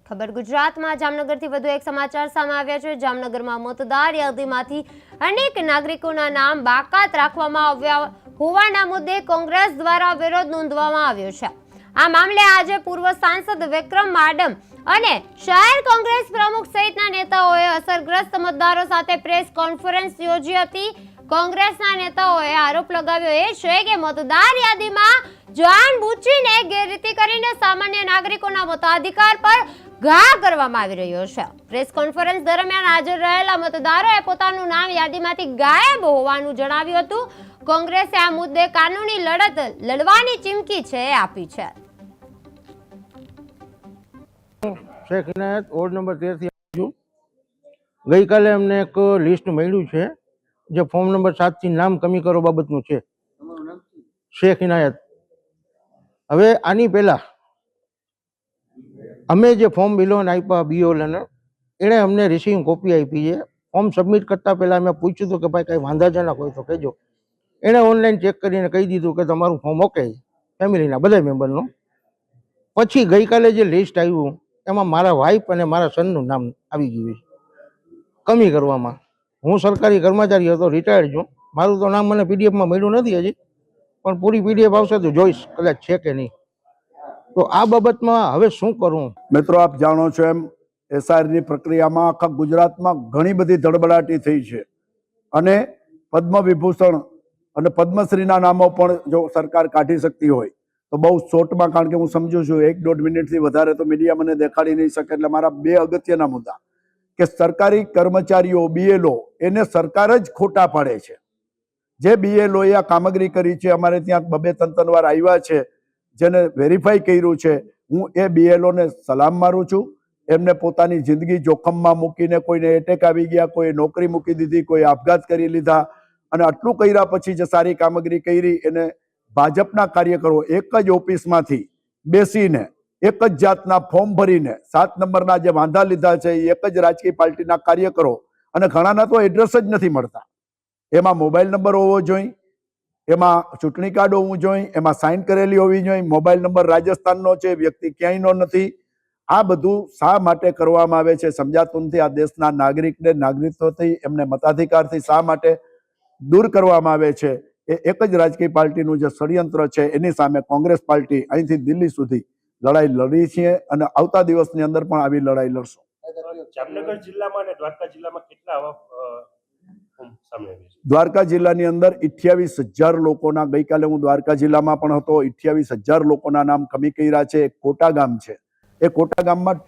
ખબર ગુજરાતમાં જામનગરથી વધુ એક સમાચાર સામે આવ્યા છે। જામનગરમાં મતદાર યાદીમાંથી અનેક નાગરિકોના નામ બાકાત રાખવામાં આવ્યા હોવાના મુદ્દે કોંગ્રેસ દ્વારા વિરોધ નોંધવામાં આવ્યો છે। આ મામલે આજે પૂર્વ સાંસદ વિક્રમ માડમ અને શહેર કોંગ્રેસ પ્રમુખ સહિતના નેતાઓએ અસરગ્રસ્ત મતદારો સાથે પ્રેસ કોન્ફરન્સ યોજી હતી। કોંગ્રેસના નેતાઓએ આરોપ લગાવ્યો છે કે મતદાર યાદીમાં જાણબૂજીને ગેરરીતિ કરીને સામાન્ય નાગરિકોના મતાધિકાર પર ઘા કરવામાં આવી રહ્યો છે। પ્રેસ કોન્ફરન્સ દરમિયાન હાજર રહેલા મતદારોએ પોતાનું નામ યાદીમાંથી ગાયબ હોવાનું જણાવ્યું હતું। કોંગ્રેસે આ મુદ્દે કાનૂની લડત લડવાની ચીમકી આપી છે। શેખ ઇનાયત વોર્ડ નંબર 13 થી છું। ગઈકાલે અમને એક લિસ્ટ મળ્યું છે જે ફોર્મ નંબર 7 થી નામ કમી કરો બાબતનું છે। શેખ ઇનાયત। હવે આની પહેલા અમે જે ફોર્મ બિલોન આપ્યા બીઓલને એણે અમને રિસીવિંગ કોપી આપી છે। ફોર્મ સબમિટ કરતા પહેલા અમે પૂછ્યું હતું કે ભાઈ કઈ વાંધાજનક હોય તો કહેજો। એણે ઓનલાઈન ચેક કરીને કહી દીધું કે તમારું ફોર્મ ઓકે ફેમિલીના બધા મેમ્બરનું। પછી ગઈકાલે જે લિસ્ટ આવ્યું એમાં મારા વાઇફ અને મારા સનનું નામ આવી ગયું છે કમી કરવામાં। હું સરકારી કર્મચારી હતો, રિટાયર્ડ છું। મારું તો નામ મને પીડીએફમાં મળ્યું નથી હજી, પણ પૂરી પીડીએફ આવશે તો જોઈશ કદાચ છે કે નહીં। તો આ બાબતમાં હવે શું કરવું? મિત્રો, આપ જાણો છો એમ એસઆરની પ્રક્રિયામાં આખા ગુજરાતમાં ઘણી બધી ધડબડાટી થઈ છે અને પદ્મ વિભૂષણ અને પદ્મશ્રીના નામો પણ જો સરકાર કાઢી શકતી હોય તો બહુ શોર્ટમાં, કારણ કે હું સમજુ છું 1-1.5 મિનિટથી વધારે તો મીડિયા મને દેખાડી નહીં શકે। એટલે મારા બે અગત્યના મુદ્દા કે સરકારી કર્મચારીઓ બીએલઓ એને સરકાર જ ખોટા પાડે છે। જે બીએલઓએ આ કામગીરી કરી છે, અમારે ત્યાં 2-3 વાર આવ્યા છે, જેને વેરીફાઈ કર્યું છે, હું એ બીએલઓને સલામ મારું છું। એમને પોતાની જિંદગી જોખમમાં મૂકીને કોઈને એટેક આવી ગયા, કોઈ નોકરી મૂકી દીધી, કોઈ આપઘાત કરી લીધા અને આટલું કર્યા પછી જે સારી કામગીરી કરી એને ભાજપના કાર્યકરો એક જ ઓફિસમાંથી બેસીને એક જ જાતના ફોર્મ ભરીને 7 નંબરના જે વાંધા લીધા છે એ એક જ રાજકીય પાર્ટીના કાર્યકરો, અને ઘણાના તો એડ્રેસ જ નથી મળતા। એમાં મોબાઈલ નંબર હોવો જોઈએ, એમાં ચૂંટણી કાર્ડ હોવું જોઈએ, એમાં સાઇન કરેલી હોવી જોઈએ। મોબાઈલ નંબર રાજસ્થાનનો છે, વ્યક્તિ ક્યાંયનો નથી। આ બધું શા માટે કરવામાં આવે છે સમજાતું નથી। આ દેશના નાગરિકને નાગરિકત્વથી એમને મતાધિકારથી શા માટે દૂર કરવામાં આવે છે? એ એક જ રાજકીય પાર્ટીનું જે ષડયંત્ર છે એની સામે કોંગ્રેસ પાર્ટી અહીંથી દિલ્હી સુધી લડાઈ લડી છે અને આવતા દિવસની અંદર પણ આવી લડાઈ લડશું। જામનગર જિલ્લામાં અને દ્વારકા જિલ્લામાં કેટલા દ્વારકા જિલ્લાની અંદર 28,000 લોકોના, ગઈકાલે હું દ્વારકા જિલ્લામાં પણ હતો, 28,000 લોકોના નામ કમી કર્યા છે। એક કોટા ગામ છે, એ કોટા ગામમાં